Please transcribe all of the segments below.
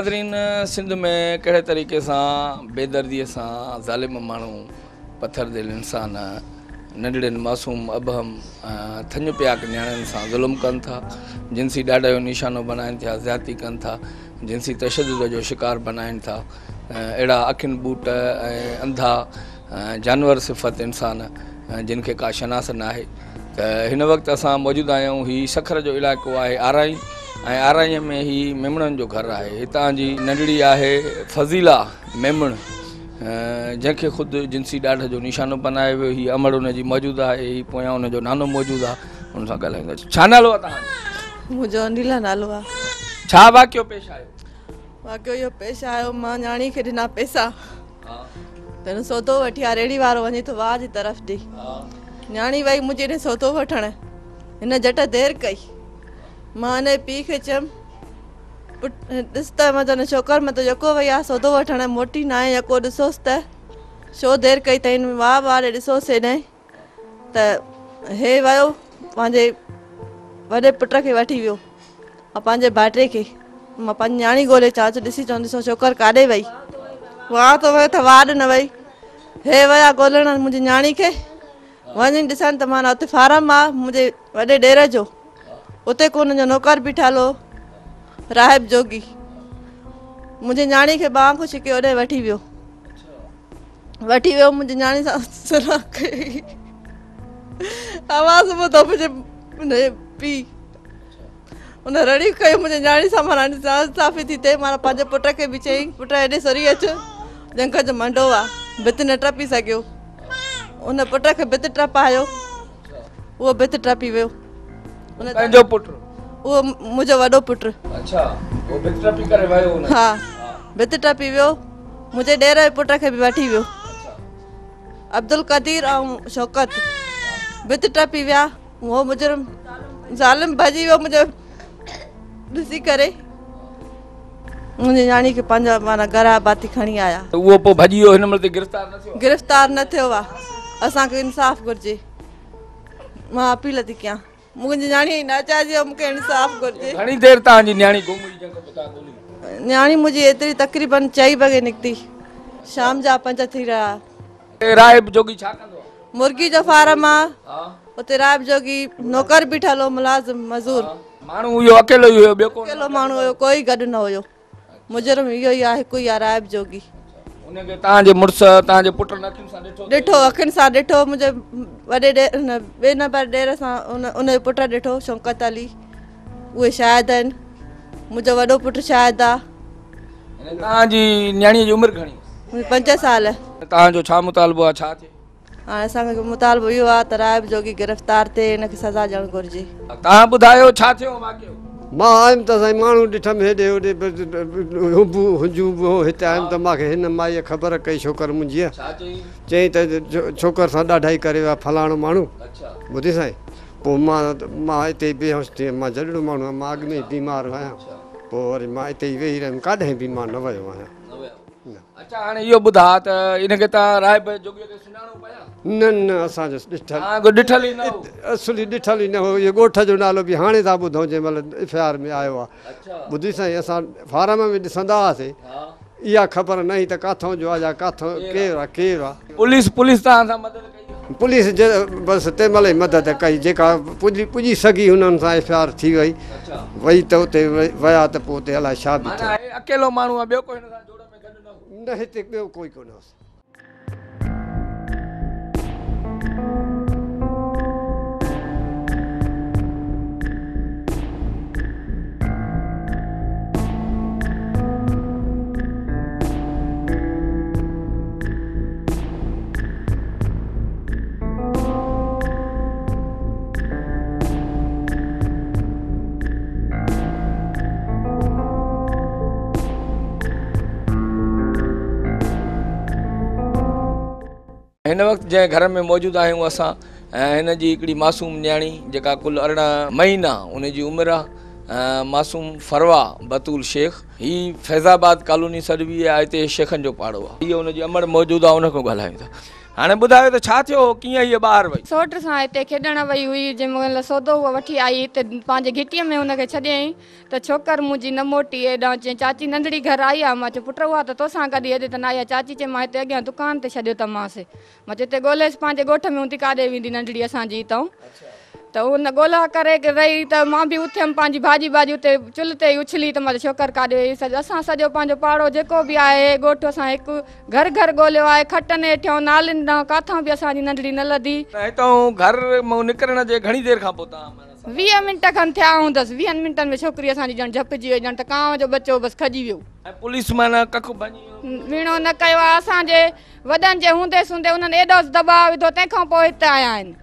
नाज़रीन, सिंध में कड़े तरीक़े से बेदर्दी से ज़ालिम मानू पत्थर दिल इंसान नंढड़न मासूम अबहम थन प्याक न्याणन से ज़ुल्म कन था, जिनसी डाढ़ा जो निशानो बनाइन था, ज़्यादती कन था, जिनसी तशद्दुद जो शिकार बनाइन था, अड़ा अखिन बूट अंधा जानवर सिफ़त इंसान जिनके का शनास ना है। इन वक्त असां मौजूद आहियूं। ही सखर जो इलाइक़ो आहे आराई, आराई में ही मेमणन जो घर है। हितां जी नंढड़ी आहे फज़ीला मेमण, जैसे खुद जिनसी डाढ़ जो निशानो बनाए वो। ही अमड़ उन जी मौजूद है, ही पोयां उन जो नानो मौजूद है। उन सां ॻाल्हाईंदा। छा नालो आहे तव्हांजो? मुझो नीला नालो आहे। छा वाक़ियो पेश आयो? वाक़ियो इहो पेश आयो, मां न्याणी खे ॾिना पैसा, त हिन सौदो वठी आहे, रेड़ी वारो वञे थो वाह जी तरफ़ ॾे। न्याणी वई मुंहिंजे ॾे सौदो वठण, हिन झट देरि कई। मां हिन पीउ खे चयमि, ॾिस त मतिलबु छोकिर मतिलबु यको वई आहे सौदो वठण, मोटी न आहे, यको ॾिसोसि त छो देरि कई अथई। वाह वाह ॾे ॾिसोसि हेॾे त हे वियो पंहिंजे वॾे पुट खे वठी वियो ऐं पंहिंजे भाइटे खे। मां पंहिंजी न्याणी ॻोल्हे चाच ॾिसी चवंदी ॾिसो छोकिर काॾे वई। वाह त वई त वाह न वई, हे विया ॻोल्हण मुंहिंजी न्याणी खे। वञी ॾिसण त माना उते फार्म आहे मुंहिंजे वॾे ॾेर जो, उते को हुनजो नौकर बीठालो राहिब जोगी। मुंहिंजी न्याणी खे बांह खुशी के होॾे वठी वियो। मुंहिंजी न्याणी सां सलाह कई, आवाज़ ॿुधो मुंहिंजे पीउ उन रड़ी कयो मुंहिंजे न्याणी सां। माना साफ़ी थी थिए। माना पंहिंजे पुट खे बि चयईं, पुट हेॾे सरी अच, जंग जो मंडो आहे, भित न टपी सघियो। उन पुट खे भित टपायो, उहो भित टपी वियो। पंहिंजो पुट? उहो मुंहिंजो वॾो पुटु। अच्छा, वो भित टपी करे वियो हुन? हा, भित टपी वियो। मुंहिंजे ॾेर जे पुट खे बि वठी वियो। अब्दुल कदीर ऐं शौकत भित टपी विया। उहो मुजरिम ज़ालिम भॼी वियो मुंहिंजो ॾिसी करे। मुंहिंजी न्याणी खे पंहिंजा माना घर बाती खणी आया। उहो पोइ भॼी वियो, हिन महिल गिरफ़्तार न थियो? गिरफ़्तार न थियो आहे। असांखे इंसाफ़ घुरिजे। मां अपील थी कयां, मुंहिंजी न्याणी न चाहिजे, मूंखे इंसाफ़ घुरिजे। घणी देरि तव्हांजी न्याणी गुम हुई जंहिंखां पोइ तव्हां ॻोल्ही? न्याणी मुंहिंजी एतिरी तक़रीबन 4 वॻे निकिती, शाम जा 5 थी रहा। राहिब जोगी छा कंदो आहे? मुर्गी जो फार्म आहे, उते राहिब जोगी नौकर बीठल हो, मुलाज़िम मज़दूर। माण्हू इहो अकेलो ई हुयो, ॿियो कोन? अकेलो माण्हू हुयो, कोई गॾु न हुयो। मुजरिम इहो ई आहे, हिकु ई आहे राहिब जोगी। उनखे तव्हांजे मुड़ुसु तव्हांजे पुट अखियुनि सां ॾिठो, अखियुनि सां ॾिठो। मुंहिंजे वॾे ॿिए नंबर ॾेर सां उनजो पुटु ॾिठो, शौकत अली। उहे शायदि आहिनि। मुंहिंजो वॾो पुटु शायदि आहे। तव्हांजी न्याणीअ जी उमिरि घणी? 5 साल। तव्हांजो छा मुतालबो आहे, छा थिए? हाणे असांखे मुतालबो इहो आहे त राहिब जोगी गिरफ़्तार थिए, हिनखे सज़ा ॾियणु घुरिजे। तव्हां ॿुधायो छा थियो वाक़ियो? मां आयुमि त साईं माण्हू ॾिठमि हेॾे होॾे हुजूं हिते आयुमि त मूंखे हिन माईअ ख़बर कई छोकर मुंहिंजी। चयईं त छोकर सां ॾाढाई करे वियो आहे फलाणो माण्हू। ॿुधी साईं, पोइ मां हिते बेहोश थी वियुमि। मां जॾहिं माण्हू आहियां, मां अॻु में ई बीमार आहियां। पोइ वरी मां हिते ई वेही रहियुमि, काॾहें बीमार न वियो आहियां। अच्छा, हाणे इहो ॿुधा त इनखे तव्हां राहिब जोगीअ खे सुञाणो पिया? न असांजो ॾिठल ई न हो? असली ॾिठल ई न हो। इहो ॻोठ जो नालो बि हाणे था ॿुधूं, जंहिं महिल एफआईआर में आयो आहे। ॿुधी साईं, असां फार्म में ॾिसंदा हुआसीं, इहा ख़बर न हुई त काथों जो आहे या काथों केरु आहे। पुलिस तव्हां सां मदद कई? पुलिस बसि तंहिं महिल ई मदद कई, जेका पुॼी सघी हुननि सां एफआईआर थी वई त उते विया त पोइ उते अलाए छा बि थियो। अकेलो माण्हू आहे, ॿियो कोई हिन सां जोड़ में गॾु न हो? न, हिते ॿियो कोई कोन हुओ। हिन वक्त जंहिं घर में मौजूद आहियूं असां, हिन जी हिकिड़ी मासूम न्याणी जेका कुल 18 महीना उन जी उमिरि आहे। मासूम फरवा बतूल शेख। ही फैज़ाबाद कॉलोनी सर्वी आहे, हिते शेखनि जो पाड़ो आहे। इहो उनजी अमड़ मौजूद आहे, उन खां ॻाल्हायूं था। हाणे ॿुधायो त छा थियो कीअं हीअ ॿार वई सोट सां हिते खेॾण वई हुई जंहिं महिल सौदो उहा वठी आई हिते पंहिंजे घिटीअ में हुनखे छॾियईं त छोकर मुंहिंजी न मोटी हेॾां चई चाची नंढड़ी घर आई आहे मां चयो पुट उहा त तोसां गॾु हेॾे त न आई आहे चाची चई मां हिते अॻियां दुकान ते छॾियो त मांसि मां चयो हिते ॻोल्हेसि पंहिंजे ॻोठ में हूंदी काॾे वेंदी नंढड़ी असांजी हितां त उन ॻोल्हा करे रही त मां बि उथियमि पंहिंजी भाॼी उते चुल्हि ते उछली त मां छोकर काॾे वई असां सॼो पंहिंजो पाड़ो जेको बि आहे ॻोठ असां हिकु घर ॻोल्हियो आहे खटनि हेठियां नालियुनि ॾांहुं काथां बि असांजी नंढड़ी न लधी हितां घर मां निकिरण जे घणी देरि खां पोइ तव्हां 20 मिंट खनि थिया हूंदसि 20 मिंटनि में छोकिरी असांजी ॼण झपिजी वई ॼण त कांव जो बच्चो बसि खजी वियो ऐं पुलिस माना कखु वीणो न कयो आहे असांजे वॾनि जे हूंदे सूंदे उन्हनि एॾो दॿाउ विधो तंहिंखां पोइ हिते आया आहिनि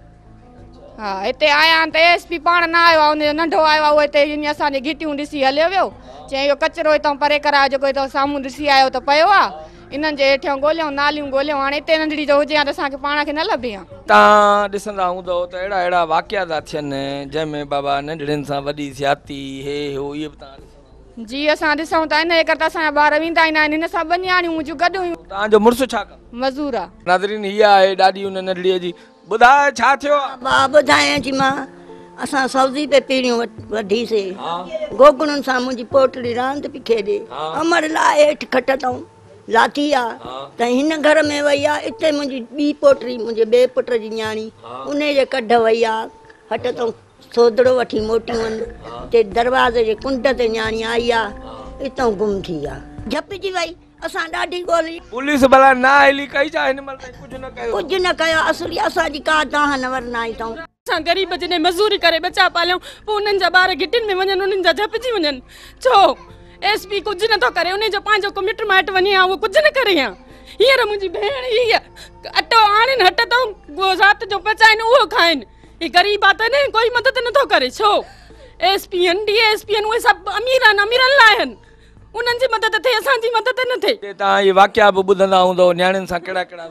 हा हिते आया आहिनि त एसपी पाण न आयो आहे उनजो नंढो आयो आहे उहो हिते असांजी घिटियूं ॾिसी हलियो वियो चई इहो कचिरो हितां परे करायो जेको हितां साम्हूं ॾिसी आयो त पियो आहे इन्हनि जे हेठियां ॻोल्हियूं नालियूं ॻोल्हियूं हाणे हिते नंढड़ी जो हुजे हा त असांखे पाण खे न लभे हा तव्हां ॾिसंदा हूंदव त अहिड़ा वाक़िया था थियनि जंहिंमें बाबा नंढड़ियुनि सां वॾी ज़्यादती हे हो इहे बि तव्हां जी असां ॾिसूं था इन करे त असांजा ॿार वेंदा ई न आहिनि हिन सां ॿ न्याणियूं मुंहिंजूं गॾु हुयूं तव्हांजो मुड़ुसु छा कनि मज़ूर आहे नाज़रीन हीअ आहे ॾाढी हुन नंढड़ीअ जी ॿुधाए छा थियो आहे ॿुधायां थी मां असां सब्जी पे पीढ़ियूं वधीसीं गोगड़ुनि सां मुंहिंजी पोटड़ी रांदि पई खेॾे अमर लाइ हेठि खट अथऊं लाथी आहे त हिन घर में वई आहे हिते मुंहिंजी ॿी पोटड़ी मुंहिंजे ॿिए पुट जी न्याणी उन जे कढ वई आहे हट अथऊं सोदड़ो वठी मोटियूं आहिनि हिते दरवाज़े जे कुंड ते न्याणी आई आहे हितां गुम थी आहे झपिजी वई असां ॾाढी ॻोल्ही पुलिस भला न हली कई छा हिन महिल ताईं कुझु न कयो असली असांजी का तव्हां नवर न आई अथऊं असां ग़रीब जॾहिं मज़ूरी करे बचा पालियूं पोइ उन्हनि जा ॿार घिटियुनि में वञनि उन्हनि जा झपिजी वञनि छो एसपी कुझु नथो करे उनजो पंहिंजो को मिट माइट वञे हा उहो कुझु न करे हा हींअर मुंहिंजी भेण हीअ अटो आणनि हट अथऊं राति जो पचाइनि उहो खाइनि ही ग़रीब आहे त न कोई मदद नथो करे छो एसपी आहिनि डीएसपी आहिनि उहे सभु अमीर आहिनि अमीरनि लाइ आहिनि उन्हनि जी मदद थिए असांजी मदद न थिए तव्हां इहे वाक़िया बि ॿुधंदा हूंदव नियाणियुनि सां कहिड़ा कहिड़ा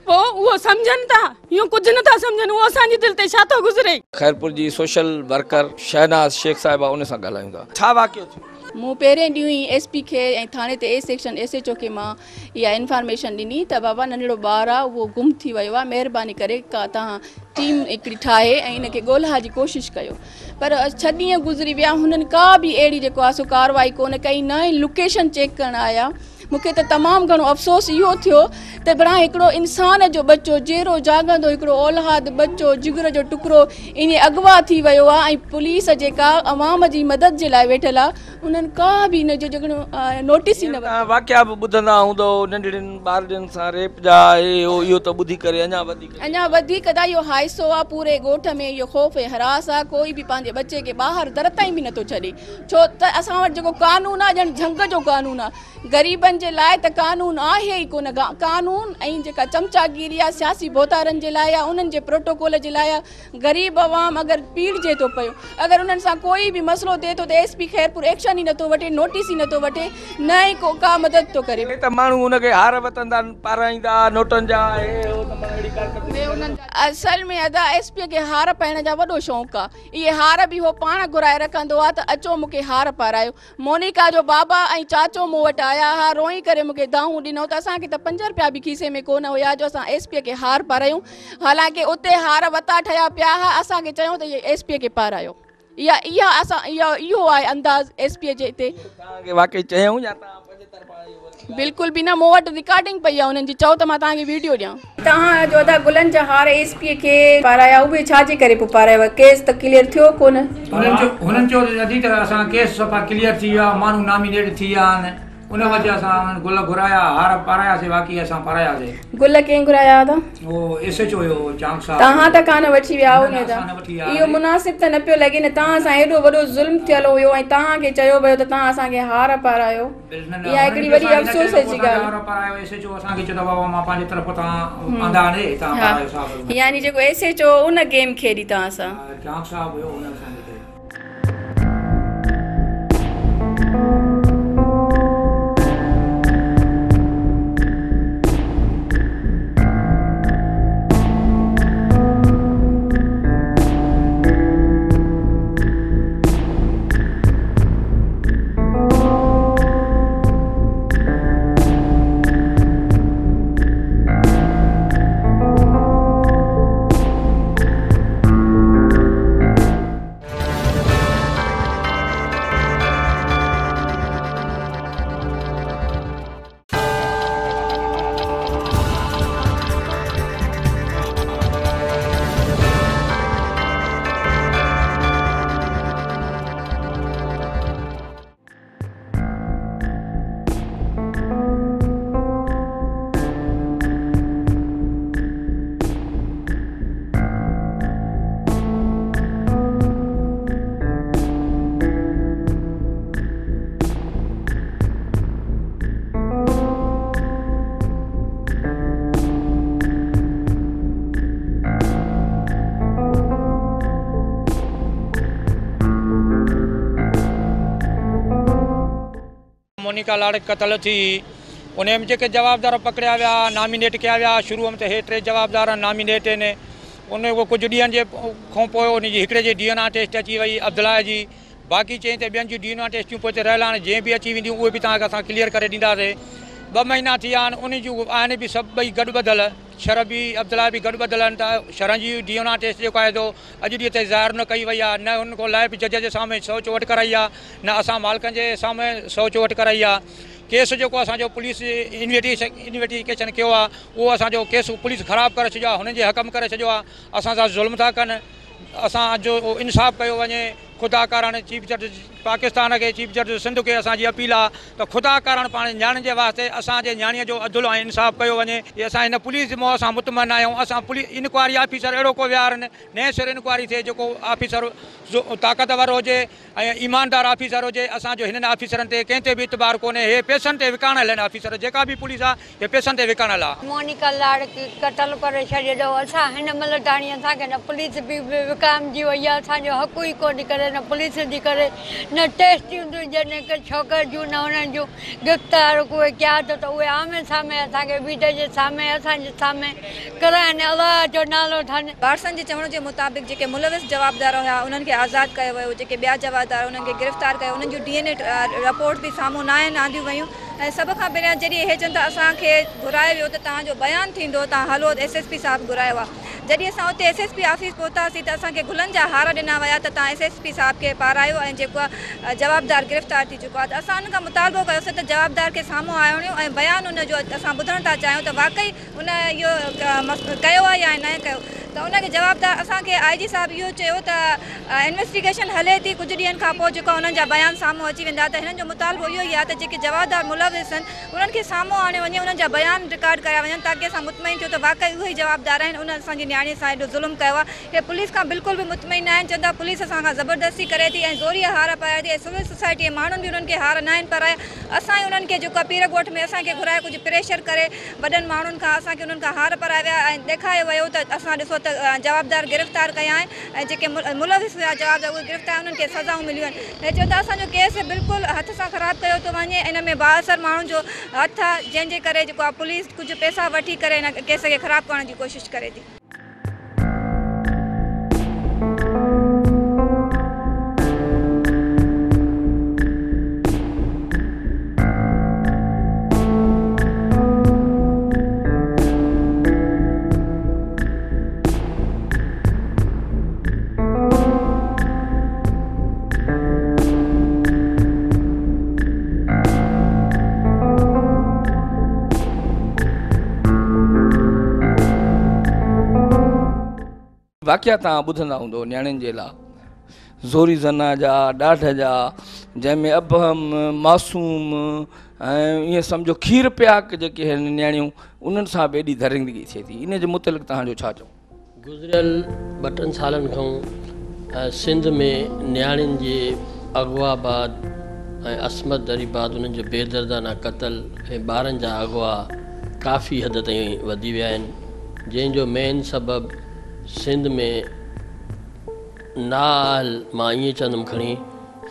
पोइ उहो सम्झनि था इहो कुझु नथा सम्झनि उहो असांजी दिलि ते छा थो गुज़रे खैरपुर जी सोशल वर्कर शहनाज शेख साहिबा उन सां ॻाल्हायूं था छा वाक़ियो थियो मूं पहिरें ॾींहुं ई एसपी खे ऐं थाणे ते ए सेक्शन एसएचओ खे मां इहा इंफॉर्मेशन ॾिनी त बाबा नंढड़ो ॿारु आहे उहो गुम थी वियो आहे महिरबानी करे का तव्हां टीम हिकिड़ी ठाहे ऐं इनखे ॻोल्हा जी कोशिशि कयो पर 6 ॾींहं गुज़री विया हुननि का बि अहिड़ी जेको आहे सो कार्रवाई कोन कई न ई लोकेशन चेक करण आया मूंखे त तमामु घणो अफ़सोस इहो थियो त भला हिकिड़ो इंसान जो बच्चो जहिड़ो जाॻंदो हिकिड़ो औलाद बच्चो जिगर जो टुकड़ो इन अॻुवा थी वियो आहे ऐं पुलिस जेका अवाम जी मदद जे लाइ वेठल आहे उन्हनि का बि इन जो जेको नोटिस ई न वाक़िया बि ॿुधंदा हूंदव नंढड़ियुनि ॿारनि सां रेप जा इहो त ॿुधी करे अञा वधीक त इहो हाइसो आहे पूरे ॻोठ में इहो ख़ौफ़ ऐं हरास आहे कोई बि पंहिंजे बचे खे ॿाहिरि दर ताईं बि नथो छॾे छो त असां वटि जेको कानून आहे ॼण झंग जो कानून आहे ग़रीबनि जे लाइ त कानून आहे ई कोन कानून ऐं जेका चमचागिरी आहे सियासी बोतारनि जे लाइ आहे उन्हनि जे प्रोटोकॉल जे लाइ आहे ग़रीब अवाम अगरि पीड़िजे थो पियो अगरि उन्हनि सां कोई बि मसइलो थिए थो त एसपी खैरपुर एक्शन ई नथो वठे नोटिस ई नथो वठे न ई को का मदद थो करे त माण्हू हुनखे हार वठंदा पाराईंदा नोटनि जा असल में अदा एसपी खे हार पाइण जा वॾो शौक़ु आहे इहे हार बि उहो पाण घुराए रखंदो आहे त अचो मूंखे हार पारायो मोनिका जो बाबा ऐं चाचो मूं वटि आया हुआ रोई करे मूंखे दाहूं ॾिनो त असांखे त 5 रुपया बि खीसे में कोन हुया जो असां एसपी खे हार पारायूं हालांकि उते हार वता ठहिया पिया हुआ असांखे चयूं त इहे एसपी खे पारायो इहो आहे अंदाज़ एसपी जे हिते वाकई चयूं या बिल्कुल भी ना मूं वटि रिकॉर्डिंग पई आहे उन्हनि जी चओ त मां तव्हांखे वीडियो ॾियां तव्हां जो अदा गुलनि जा हार एसपी खे पाराया उहे छाजे करे पोइ पारायव केस त क्लियर थियो कोन हुननि चयो अॼु तरह असां केस सफ़ा क्लियर थी विया माण्हू नॉमिनेट थी विया आहिनि उन वजह सां गुल घुराया हार पारायासीं बाक़ी असां पारायासीं गुल कंहिं घुराया था वो एसएचओ हुयो चांग साहब तव्हां त कान वठी विया हुन इहो मुनासिब त न पियो लॻे न तव्हां सां एॾो वॾो ज़ुल्म थियल हुयो ऐं तव्हांखे चयो वियो त तव्हां असांखे हार पारायो इहा हिकिड़ी वॾी अफ़सोस जी ॻाल्हि हार पारायो एसएचओ असांखे चयो बाबा मां पंहिंजी तरफ़ तव्हां आंदा ने तव्हां पारायो साहब यानी जेको एसएचओ उन गेम खेॾी तव्हां सां चांग साहब हुयो उन सां मोनिका लाड़े क़तल थी उन में जेके जवाबदार पकड़िया विया नॉमिनेट किया विया शुरू में तो हे 3 जवाबदार नॉमिनेट आहिनि उन वो कुझु ॾींहंनि जे खां पोइ उन जी हिकिड़े जी DNA टेस्ट अची वई अब्दुल्ला जी बाक़ी चई त ॿियनि जूं DNA टेस्टियूं पोइ रहियल आहिनि जीअं बि अची वेंदियूं उहे बि तव्हांखे असां क्लियर करे ॾींदासीं 2 महीना थी विया आहिनि उन जूं आहिनि बि सभु ॿई गॾु ॿधल शर बि अब्दुल्ला बि गॾु ॿधल आहिनि त शर जी DNA टेस्ट जेको आहे अॼु ॾींहं ते ज़ाहिर न कई वई आहे न हुन खां लाइ बि जज जे साम्हूं सौ चोट कराई आहे न असां मालिकनि जे साम्हूं सौ चोट कराई आहे केस जेको असांजो पुलिस इन्वेस्टिगेशन कयो आहे उहो असांजो केस पुलिस ख़राबु करे छॾियो आहे हुननि जे हक़ में करे छॾियो आहे असां सां ज़ुल्म था कनि असांजो इंसाफ़ कयो वञे खुदा कारण चीफ जस्टिस पाकिस्तान के चीफ जस्टिस सिंध के असांजी अपील आहे त खुदा कारण पाण न्याणियुनि जे वास्ते असांजे न्याणीअ जो अदुल ऐं इंसाफ़ कयो वञे इहे असां हिन पुलिस मोह असां मुतमइन आहियूं असां पुलिस इंक्वायरी ऑफिसर अहिड़ो को विहारनि नए सिर इंक्वायरी थिए जेको ऑफिसर ताक़तवर हुजे ऐं ईमानदार ऑफिसर हुजे असांजो हिननि ऑफिसरनि ते कंहिं ते बि इतबार कोन्हे हे पैसनि ते विकाणल आहिनि ऑफिसर जेका बि पुलिस आहे हे पैसनि ते विकाणल आहे मोनिका लाड़ क़तल करे छॾियो असां हिन महिल ताणी असांखे न पुलिस बि विकामजी वई आहे असांजो हक़ ई कोन्हे करे न पुलिस जी करे न टेस्टियूं थियूं ॾियनि के छोकिर जूं न हुननि जूं गिरफ़्तार कोई कया त उहे आमे साम्हूं असांखे बीट जे साम्हूं असांजे साम्हूं कराइनि अलाह जो नालो ठनि वारसनि जे चवण जे मुताबिक़ जेके मुलविस जवाबदार हुआ उन्हनि खे आज़ादु कयो वियो जेके ॿिया जवाबदार उन्हनि खे गिरफ़्तार कयो उन्हनि जूं DNA रिपोर्ट बि साम्हूं न आहिनि आंदियूं वयूं ऐं सभ खां पहिरियां जॾहिं इहे चवनि त असांखे घुरायो वियो त तव्हांजो बयानु थींदो तव्हां हलो SSP साहिबु घुरायो आहे जॾहिं असां उते SSP ऑफिस पहुतासीं त असांखे गुलनि जा हार ॾिना विया त तव्हां SSP साहिब खे पारायो ऐं जेको आहे जवाबदार गिरफ़्तार थी चुको आहे त असां उन खां मुतालबो कयोसीं त जवाबदार खे साम्हूं आणियो ऐं बयानु उनजो असां ॿुधणु था चाहियूं त वाक़ई उन इहो कयो आहे या न कयो त उनखे जवाबदार असांखे IG साहिबु इहो चयो त इन्वेस्टिगेशन हले थी कुझु ॾींहंनि खां पोइ जेको उन्हनि जा बयान साम्हूं अची वेंदा त हिननि जो मुतालबो इहो ई आहे त जेके जवाबदार मुलविस आहिनि उन्हनि खे साम्हूं आणियो वञे उन्हनि जा बयान रिकॉर्ड कया वञनि ताकी असां मुतमइन थियो त वाक़ई उहे ई जवाबदार आहिनि उन असांजी न्याणी सां एॾो ज़ुल्म कयो आहे हे पुलिस खां बिल्कुलु बि मुतमइन आहिनि चवंदा पुलिस असां खां ज़बरदस्ती करे थी ऐं ज़ोरीअ हार पाए थी ऐं सिविल सोसाइटी माण्हुनि बि उन्हनि खे हार न आहिनि पाराया असां ई उन्हनि खे जेको आहे पीर ॻोठ में असांखे घुराए कुझु प्रेशर करे वॾनि माण्हुनि खां असांखे उन्हनि खां हार पाराया विया ऐं ॾेखारियो वियो त असां ॾिसो त जवाबदार गिरफ़्तार कया आहिनि ऐं जेके मुलविस हुआ जवाबदार उहे गिरफ़्तार उन्हनि खे सज़ाऊं मिलियूं आहिनि ऐं चवंदा असांजो केस बिल्कुलु हथ सां ख़राबु कयो थो वञे इन में बाअसर माण्हुनि जो हथु आहे जंहिंजे करे जेको आहे पुलिस कुझु पैसा वठी करे हिन केस खे ख़राबु करण जी कोशिशि करे थी वाक़िया तव्हां ॿुधंदा हूंदो न्याणियुनि जे लाइ ज़ोरी ज़ना जा ॾाढ जा जंहिंमें अबहम मासूम ऐं ईअं सम्झो खीर पियाक जेके आहिनि न्याणियूं उन्हनि सां बि एॾी दरिंदगी थिए थी इन जे मुतलिक़ तव्हांजो छा चओ गुज़िरियल 2-3 सालनि खां सिंध में न्याणियुनि जे अगवाबाद ऐं असमत दरीबाद उन्हनि जो बेदर्दाना क़तल ऐं ॿारनि जा अगवा काफ़ी हद ताईं वधी विया आहिनि जंहिंजो मेन सबबु सिंध में नाअहल मां ईअं चवंदुमि खणी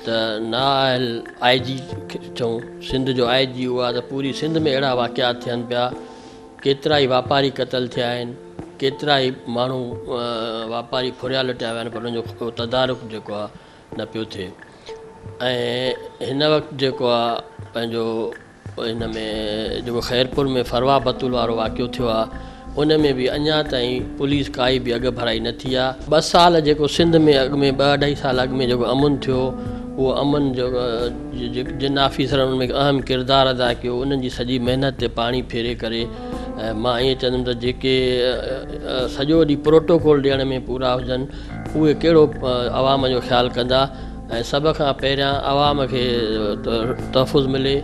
त नाअहल IG चऊं सिंध जो IG हुआ त पूरी सिंध में अहिड़ा वाक़ियात थियनि पिया केतिरा ई वापारी क़तल थिया आहिनि केतिरा ई माण्हू वापारी फुरिया लुटिया विया आहिनि पर उनजो तदारुक जेको आहे न पियो थिए ऐं हिन वक़्तु जेको आहे पंहिंजो हिन में जेको ख़ैरपुर में फरवा बतूल वारो वाक़ियो थियो आहे उन में बि अञा ताईं पुलिस काई बि अॻु भराई न थी आहे 2 साल जेको सिंध में अॻु में 2-2.5 साल अॻु में जेको अमन थियो उहो अमन जो जिन ऑफिसरनि में अहम किरदारु अदा कयो उन्हनि जी सॼी महिनत ते पाणी फेरे करे मां ईअं चवंदुमि त जेके सॼो ॾींहुं प्रोटोकॉल ॾियण में पूरा हुजनि उहे कहिड़ो आवाम जो ख़्यालु कंदा ऐं सभ खां पहिरियां आवाम खे तहफ़ुज़ मिले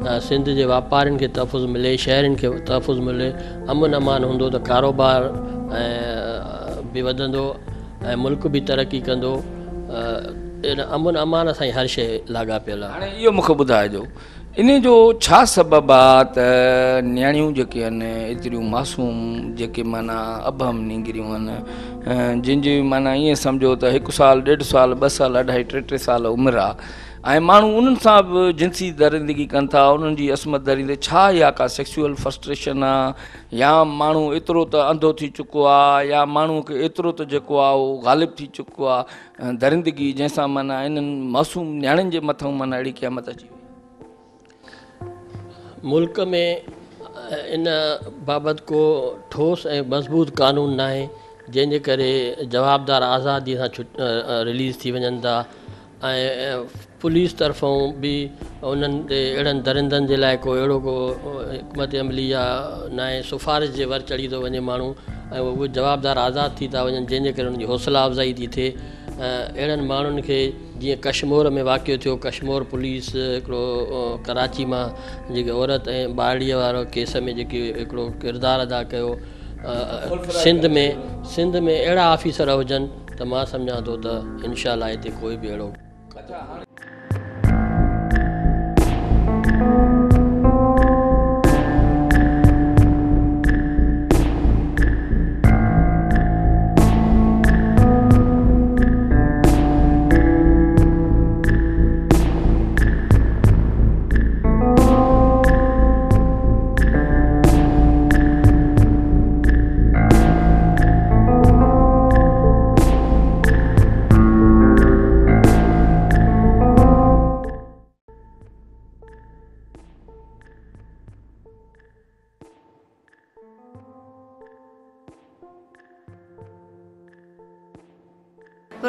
सिंध जे वापारियुनि खे तहफ़ुज़ मिले शहरनि खे तहफ़ुज़ मिले अमन अमान हूंदो त कारोबार बि वधंदो ऐं मुल्क बि तरक़ी कंदो इन अमन अमान सां हर शइ लाॻापियल आहे हाणे इहो मूंखे ॿुधाइजो इन जो छा सबबु आहे त न्याणियूं जेके आहिनि एतिरियूं मासूम जेके माना अबहम नींगरियूं आहिनि जिन जी माना ईअं सम्झो त 1 साल 1.5 साल 2 साल 2.5 3 साल उमिरि आहे ऐं माण्हू उन्हनि सां बि जिनसी दरिंदगी कनि था, उन्हनि जी असमत दरींदे छा इहा का सेक्सुअल फ्रस्ट्रेशन आहे या माण्हू एतिरो त अंधो थी चुको आहे या माण्हूअ खे एतिरो त जेको आहे उहो ग़ालिब थी चुको आहे दरिंदगी, जंहिंसां माना इन्हनि मासूम नियाणियुनि जे मथां माना अहिड़ी क़यामत अची वई। मुल्क में इन बाबति को ठोस ऐं मज़बूत क़ानून न आहे, जंहिंजे करे जवाबदार आज़ादी सां रिलीज़ थी वञनि था ऐं पुलिस तरफ़ों बि उन्हनि ते अहिड़नि दरिंदनि जे लाइ को अहिड़ो को हिकमत अमली या न आहे, सिफ़ारिश जे वर चढ़ी थो वञे माण्हू ऐं उहे जवाबदार आज़ादु थी था वञनि, जंहिंजे करे उन्हनि जी हौसला अफ़ज़ाई थी थिए। अहिड़नि माण्हुनि खे जीअं कश्मीर में वाक़ियो थियो, कश्मीर पुलिस हिकिड़ो कराची मां जेके औरत ऐं ॿारड़ीअ वारो केस में जेके हिकिड़ो किरदारु अदा कयो, सिंध में अहिड़ा ऑफिसर हुजनि त मां सम्झां थो त इनशाअल्लाह हिते कोई बि अहिड़ो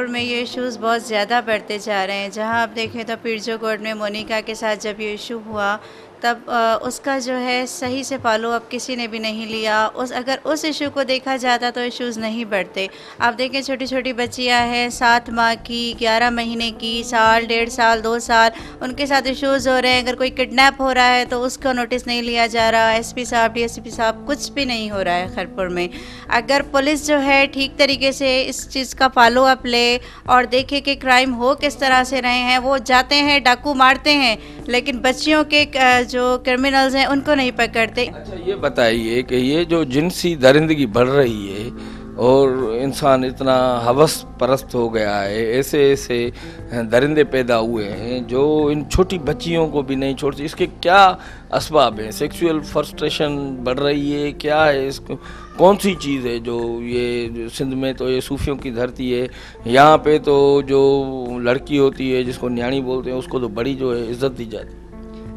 में ये इश्यूज़ बहुत ज़्यादा बढ़ते जा रहे हैं। जहां आप देखें तो पीरजो कोर्ट में मोनिका के साथ जब ये इशू हुआ तब उसका जो है सही से फॉलो अप किसी ने भी नहीं लिया। अगर उस इशू को देखा जाता तो इश्यूज़ नहीं बढ़ते। आप देखें छोटी छोटी बच्चियां हैं 7 माह की, 11 महीने की, साल, 1.5 साल, 2 साल, उनके साथ इश्यूज़ हो रहे हैं। अगर कोई किडनैप हो रहा है तो उसका नोटिस नहीं लिया जा रहा। एसपी साहब, डीएसपी साहब, कुछ भी नहीं हो रहा है खैरपुर में। अगर पुलिस जो है ठीक तरीके से इस चीज़ का फॉलो अप ले और देखे कि क्राइम हो किस तरह से रहे हैं, वो जाते हैं डाकू मारते हैं लेकिन बच्चियों के जो क्रिमिनल्स हैं उनको नहीं पकड़ते। अच्छा ये बताइए कि ये जो जिनसी दरिंदगी बढ़ रही है और इंसान इतना हवस परस्त हो गया है, ऐसे ऐसे दरिंदे पैदा हुए हैं जो इन छोटी बच्चियों को भी नहीं छोड़ते, इसके क्या असबाब हैं? सेक्सुअल फ्रस्ट्रेशन बढ़ रही है, क्या है इसको, कौन सी चीज़ है जो ये सिंध में तो ये सूफियों की धरती है, यहाँ पे तो जो लड़की होती है जिसको न्याणी बोलते हैं उसको तो बड़ी जो है इज्जत दी जाती है।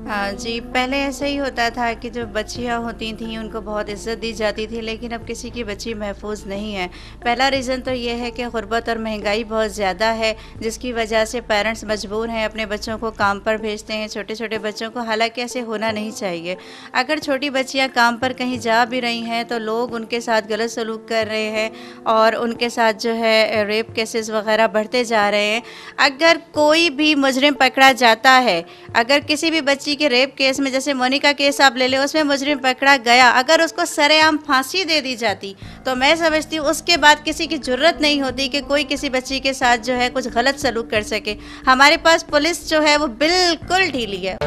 हाँ जी, पहले ऐसा ही होता था कि जो बच्चियाँ होती थीं उनको बहुत इज्जत दी जाती थी, लेकिन अब किसी की बच्ची महफूज नहीं है। पहला रीज़न तो ये है कि गुर्बत और महंगाई बहुत ज़्यादा है, जिसकी वजह से पेरेंट्स मजबूर हैं, अपने बच्चों को काम पर भेजते हैं, छोटे छोटे बच्चों को। हालांकि ऐसे होना नहीं चाहिए। अगर छोटी बच्चियाँ काम पर कहीं जा भी रही हैं तो लोग उनके साथ गलत सलूक कर रहे हैं और उनके साथ जो है रेप केसेस वगैरह बढ़ते जा रहे हैं। अगर कोई भी मुजरिम पकड़ा जाता है, अगर किसी भी बच्ची के रेप केस में, जैसे मोनिका केस आप ले लें, उसमें मुजरिम पकड़ा गया, अगर उसको सरेआम फांसी दे दी जाती तो मैं समझती हूँ उसके बाद किसी की जुर्रत नहीं होती कि कोई किसी बच्ची के साथ जो है कुछ गलत सलूक कर सके। हमारे पास पुलिस जो है वो बिल्कुल ढीली है।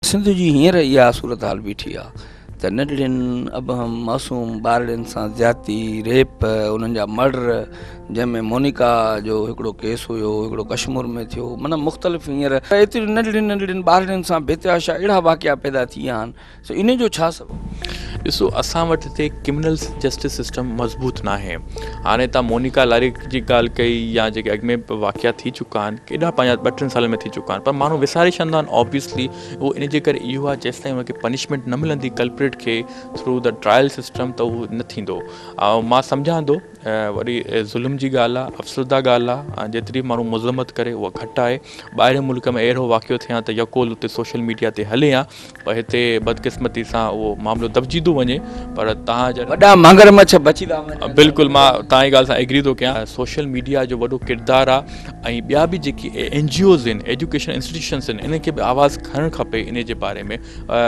सिंध जी हींअर इहा सूरत हाल बीठी आहे त नंढड़ियुनि अबहम मासूम ॿारनि सां ज़्यादती, रेप, उन्हनि जा मर्डर, जंहिंमें मोनिका जो हिकिड़ो केस हुयो, हिकिड़ो कश्मीर में थियो, माना मुख़्तलिफ़ हींअर एतिरी नंढड़ियुनि ॿारनि सां बेतहाशा अहिड़ा वाक़िया पैदा थी विया आहिनि। सो इन जो छा सबबु? ॾिसो असां वटि हिते क्रिमिनल जस्टिस सिस्टम मज़बूत न आहे। हाणे तव्हां मोनिका लारिक जी ॻाल्हि कई या जेके अॻु में वाक़िया थी चुका आहिनि, केॾा पंहिंजा 2-3 साल में थी चुका आहिनि, पर माण्हू विसारे छॾींदा आहिनि। ऑब्वियसली उहो इन जे करे इहो आहे जेसि ताईं हुनखे पनिशमेंट न मिलंदी कल्प्रेट खे थ्रू द ट्रायल सिस्टम, त उहो न थींदो। ऐं मां सम्झां थो वरी ज़ुल्म जी ॻाल्हि आहे, अफ़सरदा ॻाल्हि आहे, जेतिरी माण्हू मुज़मत करे उहा घटि आहे। ॿाहिरि मुल्क में अहिड़ो वाक़ियो थिया त यकोल उते सोशल मीडिया ते हले हा, पर हिते बदकिस्मती सां उहो मामिलो दॿिजी थो वञे। पर तव्हां वॾा मगरमच्छ बची था वञनि। बिल्कुलु मां तव्हांजी ॻाल्हि सां एग्री थो कयां। सोशल मीडिया जो वॾो किरदारु आहे ऐं ॿिया बि जेकी NGOs आहिनि, एजुकेशन इंस्टीट्यूशन्स आहिनि, इनखे बि आवाज़ु खणणु खपे इन जे बारे में।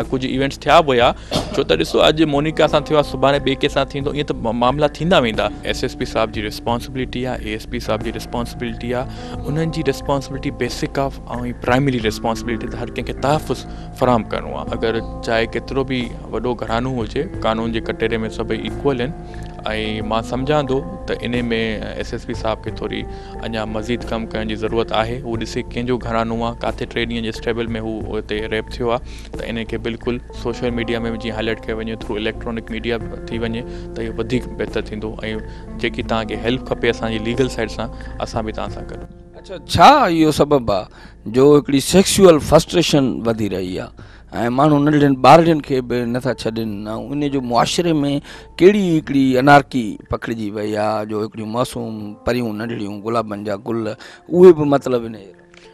कुझु इवेंट्स थिया बि हुया, छो त ॾिसो अॼु मोनिका सां थियो आहे, सुभाणे ॿिए कंहिंसां थींदो, ईअं त मामला थींदा वेंदा। SSP साहब जी रिस्पॉन्सिबिलिटी आहे, ASP साहब जी रिस्पॉन्सिबिलिटी आहे, उन्हनि जी रिस्पॉन्सिबिलिटी बेसिक ऑफ ऐं प्राइमरी रिस्पॉन्सिबिलिटी त हर कंहिंखे तहफ़ुज़ फ़राहम करिणो आहे। अगरि चाहे केतिरो बि वॾो घरानो हुजे, कानून जे कटेरे में सभई इक्वल आहिनि। ऐं मां सम्झां थो त इन में SSP साहब खे थोरी अञा मज़ीद कमु करण जी ज़रूरत आहे। उहो ॾिसे कंहिंजो घरानो आहे, किथे 3 ॾींहं जे स्ट्रेबल में हू हुते रेप थियो आहे, त इन खे बिल्कुलु सोशल मीडिया में जीअं हाईलाइट कयो वञे, थ्रू इलेक्ट्रॉनिक मीडिया थी वञे, त इहो वधीक बहितर थींदो। ऐं जेकी तव्हांखे हेल्प खपे असांजी लीगल साइड सां, असां बि तव्हां सां गॾु। अच्छा, छा इहो सबबु आहे जो हिकिड़ी सेक्सुअल फ्रस्ट्रेशन वधी रही आहे ऐं माण्हू नंढड़नि ॿारनि खे बि नथा छॾनि, ऐं इन जो मुआशिरे में कहिड़ी हिकिड़ी अनारकी पखिड़िजी वई आहे जो हिकिड़ियूं मासूम परियूं नंढड़ियूं गुलाबनि जा गुल उहे बि मतिलबु इन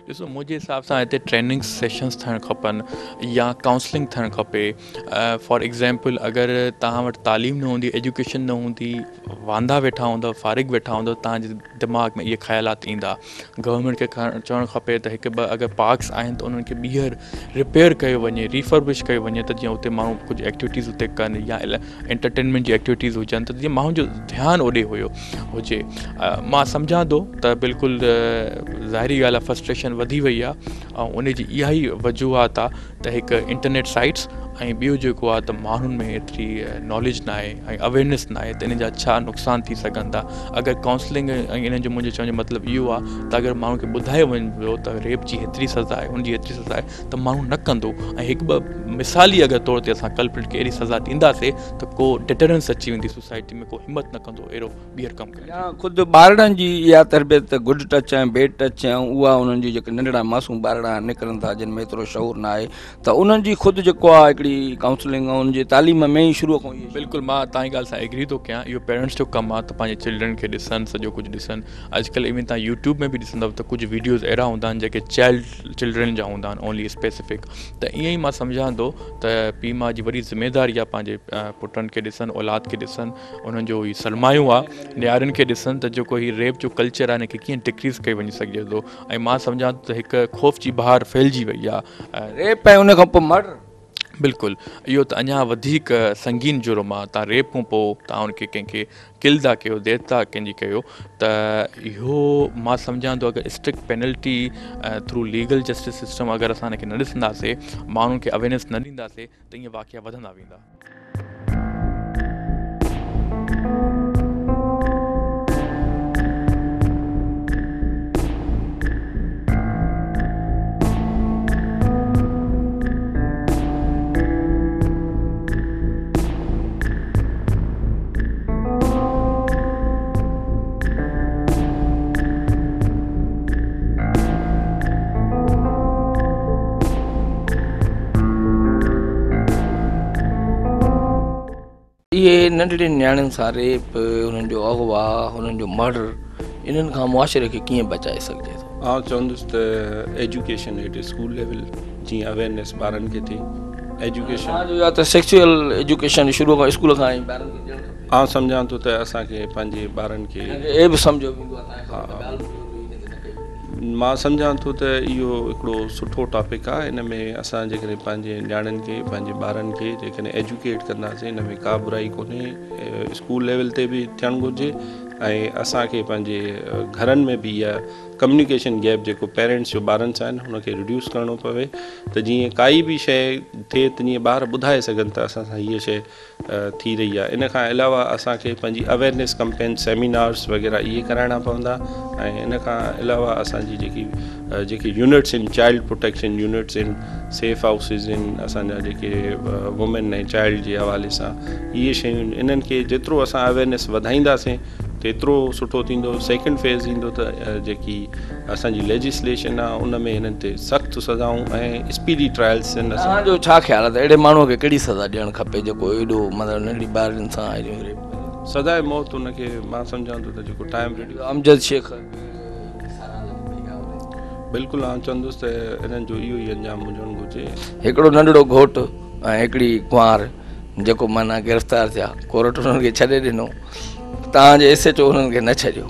ॾिसो मुंहिंजे हिसाब सां हिते ट्रेनिंग सेशन्स थियणु खपनि या काउंसलिंग थियणु खपे। फॉर एग्ज़ाम्पल अगरि तव्हां वटि तालीम न हूंदी, एजुकेशन न हूंदी, वांदा वेठा हूंदव, फारिग वेठा हूंदव, तव्हांजे दिमाग़ में इहे ख़्यालात ईंदा। गवर्नमेंट खे चवणु खपे त हिकु ॿ अगरि पार्क्स आहिनि त उन्हनि खे ॿीहर रिपेयर कयो वञे, रिफर्बिश कयो वञे, त जीअं उते माण्हू कुझु एक्टिविटीज़ उते कनि या एंटरटेनमेंट जी एक्टिविटीज़ हुजनि, त जीअं माण्हुनि जो ध्यानु ओॾे हुजे। मां सम्झां थो त बिल्कुलु ज़ाहिरी ॻाल्हि आहे फ्रस्ट्रेशन वधी वई आहे, ऐं उन जी इहा ई वजूहात आहे त हिकु इंटरनेट साइट्स ऐं ॿियो जेको आहे त माण्हुनि में एतिरी नॉलेज न आहे ऐं अवेयरनेस न आहे, त इन जा छा नुक़सान थी सघनि था। अगरि काउंसलिंग ऐं इन्हनि जो मुंहिंजो चवण जो मतिलबु इहो आहे त अगरि माण्हू खे ॿुधायो वञिबो त रेप जी हेतिरी सज़ा आहे, हुनजी हेतिरी सज़ा आहे, त माण्हू न कंदो। ऐं हिकु ॿ मिसाली अगरि तौर ते असां कल्प्रेट खे अहिड़ी सज़ा ॾींदासीं त को डिटरेंस अची वेंदी सोसाइटी में, को हिमत न कंदो अहिड़ो ॿीहर कमु करे। ख़ुदि ॿारनि जी इहा तरबियत गुड टच ऐं बेड टच ऐं उहा उन्हनि जी जेके नंढड़ा मासूम ॿारड़ा निकिरनि था जिन में एतिरो शौर न आहे, त उन्हनि जी ख़ुदि जेको आहे हिकिड़ी काउंसलिंग ऐं उनजी तालीम में ई शुरू खां बिल्कुलु मां तव्हांजी ॻाल्हि सां एग्री थो कयां। इहो पेरेंट्स जो कमु आहे त पंहिंजे चिल्ड्रन खे ॾिसनि, सॼो कुझु ॾिसनि। अॼुकल्ह इवन तव्हां यूट्यूब में बि ॾिसंदव त कुझु वीडियोज़ अहिड़ा हूंदा आहिनि जेके चिल्ड्रन जा हूंदा आहिनि, ओनली स्पेसिफिक। त ईअं ई मां सम्झां थो त पीउ माउ जी वॾी ज़िमेदारी आहे पंहिंजे पुटनि खे ॾिसनि, औलाद खे ॾिसनि, उन्हनि जो हीउ सरमायो आहे, न्यारनि खे ॾिसनि त जेको हीउ रेप जो कल्चर आहे हिनखे कीअं डिक्रीज़ कयो वञी सघे थो। ऐं मां सम्झां थो त हिकु ख़ौफ़ जी बहार फैलिजी वई आहे रेप ऐं उन खां पोइ मर्डर। बिल्कुलु इहो त अञा वधीक संगीन जुर्म आहे। तव्हां रेप खां पोइ तव्हां हुनखे कंहिंखे किल था कयो, डेथ था कंहिंजी कयो, त इहो मां सम्झां थो अगरि strict penalty through legal justice system अगरि असां हिनखे न ॾिसंदासीं, माण्हुनि खे अवेयरनेस न ॾींदासीं, त ईअं वाक़िया वधंदा वेंदा। इहे नंढड़े नियाणियुनि सां रेप, हुननि जो अगवा, हुननि जो मर्डर, इन्हनि खां मुआशिरे खे कीअं बचाए सघिजे थो? आउं चवंदुसि त एजुकेशन हेठि स्कूल लेवल जीअं अवेयरनेस ॿारनि खे थिए, एजुकेशन त सेक्सुअल एजुकेशन शुरू खां स्कूल खां ई ॿारनि खे ॾियणु खपे। आउं सम्झां थो त असांखे पंहिंजे ॿारनि खे हे बि सम्झो मां सम्झां थो त इहो हिकिड़ो सुठो टॉपिक आहे। हिन में असां जेकॾहिं पंहिंजे नियाणियुनि खे, पंहिंजे ॿारनि खे जेकॾहिं एजुकेट कंदासीं, हिन में का बुराई कोन्हे। स्कूल लेवल ते बि थियणु घुरिजे, ऐं असांखे पंहिंजे घरनि में बि इहा कम्युनिकेशन गैप जेको पेरेंट्स जो ॿारनि सां आहिनि हुनखे रिड्यूस करिणो पवे त जीअं काई बि शइ थिए त जीअं ॿार ॿुधाए सघनि त असां सां हीअ शइ थी रही आहे। इन खां अलावा असांखे पंहिंजी अवेयरनेस कैंपेन सेमिनार्स वग़ैरह इहे कराइणा पवंदा ऐं इन खां अलावा असांजी जेकी यूनिट्स आहिनि चाइल्ड प्रोटेक्शन यूनिट्स आहिनि सेफ हाउसिस आहिनि असांजा जेके वुमेन ऐं चाइल्ड जे हवाले सां इहे शयूं इन्हनि खे जेतिरो असां अवेयरनेस वधाईंदासीं तेतिरो सुठो थींदो। सेकेंड फेज़ ईंदो त जेकी असांजी लेजिस्लेशन आहे उन में हिननि ते सख़्तु सज़ाऊं ऐं स्पीडी ट्रायल्स आहिनि। असांजो छा ख़्यालु आहे त अहिड़े माण्हूअ खे कहिड़ी सज़ा ॾियणु खपे जेको एॾो मतिलबु नंढड़ी ॿारनि सां सदाए मौत हुनखे मां सम्झां थो त जेको टाइम अमजद शेख बिल्कुलु आउं चवंदुसि त इन्हनि जो इहो ई अंजाम हुजणु घुरिजे। हिकिड़ो नंढड़ो घोटु ऐं हिकिड़ी कुंवार जेको माना गिरफ़्तार थिया कोर्ट हुननि खे छॾे ॾिनो तव्हांजे SHO हुननि खे न छॾियो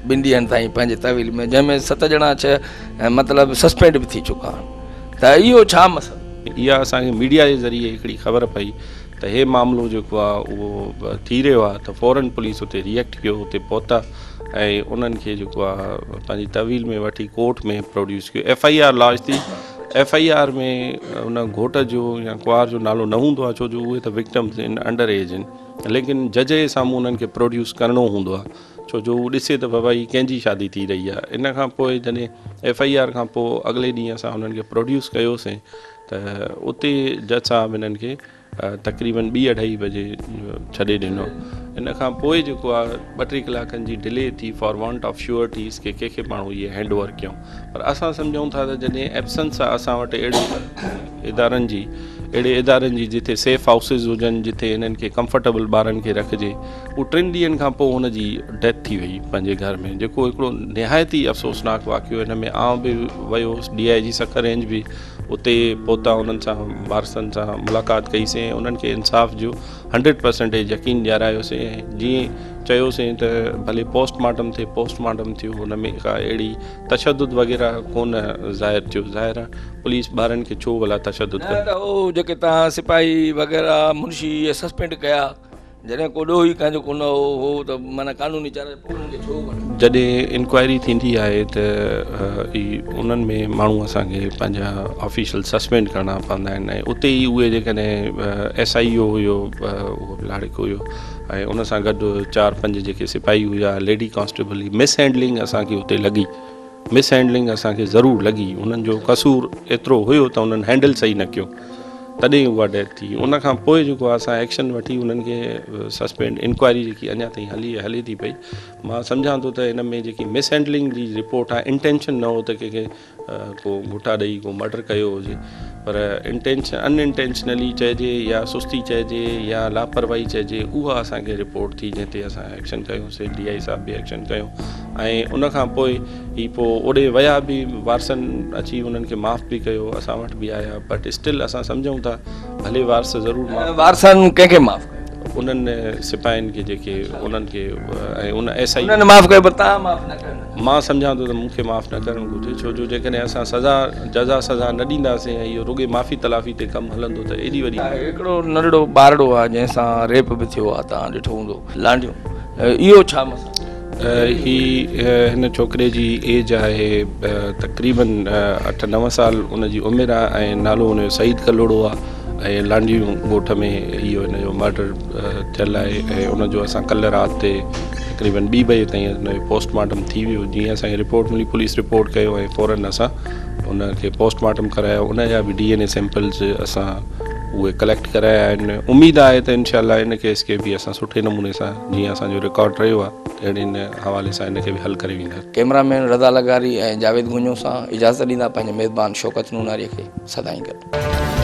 2 ॾींहंनि ताईं पंहिंजे तहवील में जंहिंमें 7 ॼणा 6 मतिलबु सस्पेंड बि थी चुका आहिनि त इहो छा मसइलो? इहा असांखे मीडिया जे ज़रिए हिकिड़ी ख़बर पई त हे मामिलो जेको आहे उहो थी रहियो आहे त फ़ौरन पुलिस हुते रिएक्ट कयो हुते पहुता ऐं उन्हनि खे जेको आहे पंहिंजी तहवील में वठी कोर्ट में प्रोड्यूस कयो। FIR लॉन्च थी। FIR में उन घोट जो या कुंवार जो नालो न हूंदो आहे छो जो उहे त विक्टम्स आहिनि अंडर एज आहिनि लेकिन जज जे साम्हूं उन्हनि खे प्रोड्यूस करिणो हूंदो आहे छो जो उहो ॾिसे त बाबा ही कंहिंजी शादी थी रही आहे। इन खां पोइ जॾहिं FIR खां पोइ अॻिले ॾींहुं असां उन्हनि खे प्रोड्यूस कयोसीं त उते जज साहिबु हिननि खे तक़रीबन 2-2:30 बजे छॾे ॾिनो। इन खां पोइ जेको आहे 2-3 कलाकनि जी डिले थी फॉर वांट ऑफ श्योरिटीज़ के कंहिंखे माण्हू इहे हैंड ओवर कयूं पर असां सम्झूं था त जॾहिं एब्सेंस आहे असां वटि अहिड़े इदारनि जी जिते सेफ हाउसिस हुजनि जिते हिननि खे कंफर्टेबल ॿारनि खे रखिजे उहो 3 ॾींहंनि खां पोइ हुनजी डेथ थी वई पंहिंजे घर में जेको हिकिड़ो निहायती अफ़सोसनाक वाक़ियो। हिन में आउं बि वियो हुउसि DIG सखर रेंज बि उते पहुता उन्हनि सां वारसनि सां मुलाक़ात कईसीं उन्हनि खे इंसाफ़ जो 100% यकीन ॾियारायोसीं ऐं जीअं चयोसीं त भले पोस्टमार्टम थियो हुन में का अहिड़ी तशद्दुद वग़ैरह कोन ज़ाहिर थियो। ज़ाहिर आहे पुलिस ॿारनि खे छो भला तशद्दुद त उहो जेके तव्हां सिपाही वग़ैरह मुंशी इहे सस्पेंड कया जॾहिं को ॾोही कंहिंजो कोन हो त माना कानूनी जॾहिं इंक्वायरी थींदी आहे त उन्हनि में माण्हू असांखे पंहिंजा ऑफिशियल सस्पेंड करणा पवंदा आहिनि ऐं उते ई उहे जेकॾहिं SIO हुयो उहो लाड़िको हुयो ऐं उन सां गॾु 4-5 जेके सिपाही हुआ लेडी कॉन्स्टेबल जी मिस हैंडलिंग असांखे उते लॻी। मिस हैंडलिंग असांखे ज़रूरु लॻी उन्हनि जो कसूर एतिरो हुयो त उन्हनि हैंडल सही न कयो तॾहिं उहा डेथ थी। उन खां पोइ जेको आहे असां एक्शन वठी उन्हनि खे सस्पेंड इंक्वायरी जेकी अञा ताईं हले थी पई। मां सम्झां थो त हिन में जेकी मिस हैंडलिंग जी रिपोर्ट आहे इंटेंशन न हो त कंहिंखे को घुटा ॾेई को मर्डर कयो हुजे पर अनइंटेंशनली चइजे या सुस्ती चइजे या लापरवाही चइजे उहा असांखे रिपोर्ट थी जंहिं ते असां एक्शन कयोसीं। DI साहब बि एक्शन कयो ऐं उन खां पोइ ओॾे विया बि वारसनि अची उन्हनि खे माफ़ बि कयो असां वटि बि आया बट स्टिल असां सम्झूं था भले वारस ज़रूरु वारसनि कंहिंखे माफ़ उन्हनि सिपाहियुनि खे जेके उन्हनि खे ऐं उन SI माफ़ कयो पर तव्हां माफ़ न कयो। मां सम्झां थो त मूंखे माफ़ न करणु घुरिजे छो जो जेकॾहिं असां सज़ा न ॾींदासीं ऐं इहो रुॻे माफ़ी तलाफ़ी ते कमु हलंदो त एॾी वॾी हिकिड़ो नंढड़ो ॿारड़ो आहे जंहिंसां रेप बि थियो आहे तव्हां ॾिठो हूंदो लांडियूं इहो छा मसइलो? हिन छोकिरे जी एज आहे तक़रीबन 8-9 साल उनजी उमिरि आहे ऐं नालो हुनजो सईद कलोड़ो आहे ऐं लांडियूं ॻोठ में इहो हिनजो मर्डर थियल आहे ऐं उनजो असां कल्ह राति ते तक़रीबन 2 बजे ताईं हुनजो पोस्टमार्टम थी वियो। जीअं असांखे रिपोर्ट मिली पुलिस रिपोर्ट कयो ऐं फ़ौरन असां उनखे पोस्टमार्टम करायो उनजा बि DNA सैंपल्स असां उहे कलेक्ट कराया आहिनि। उमेदु आहे त इनशाअल्लाह इन केस खे बि असां सुठे नमूने सां जीअं असांजो रिकॉर्ड रहियो आहे अहिड़े इन हवाले सां इनखे बि हल करे वेंदा। कैमरामैन रज़ा लगारी ऐं जावेद गुंजो सां इजाज़त ॾींदा पंहिंजे मेज़बान शौकत नूनारीअ खे सदाईं गॾु।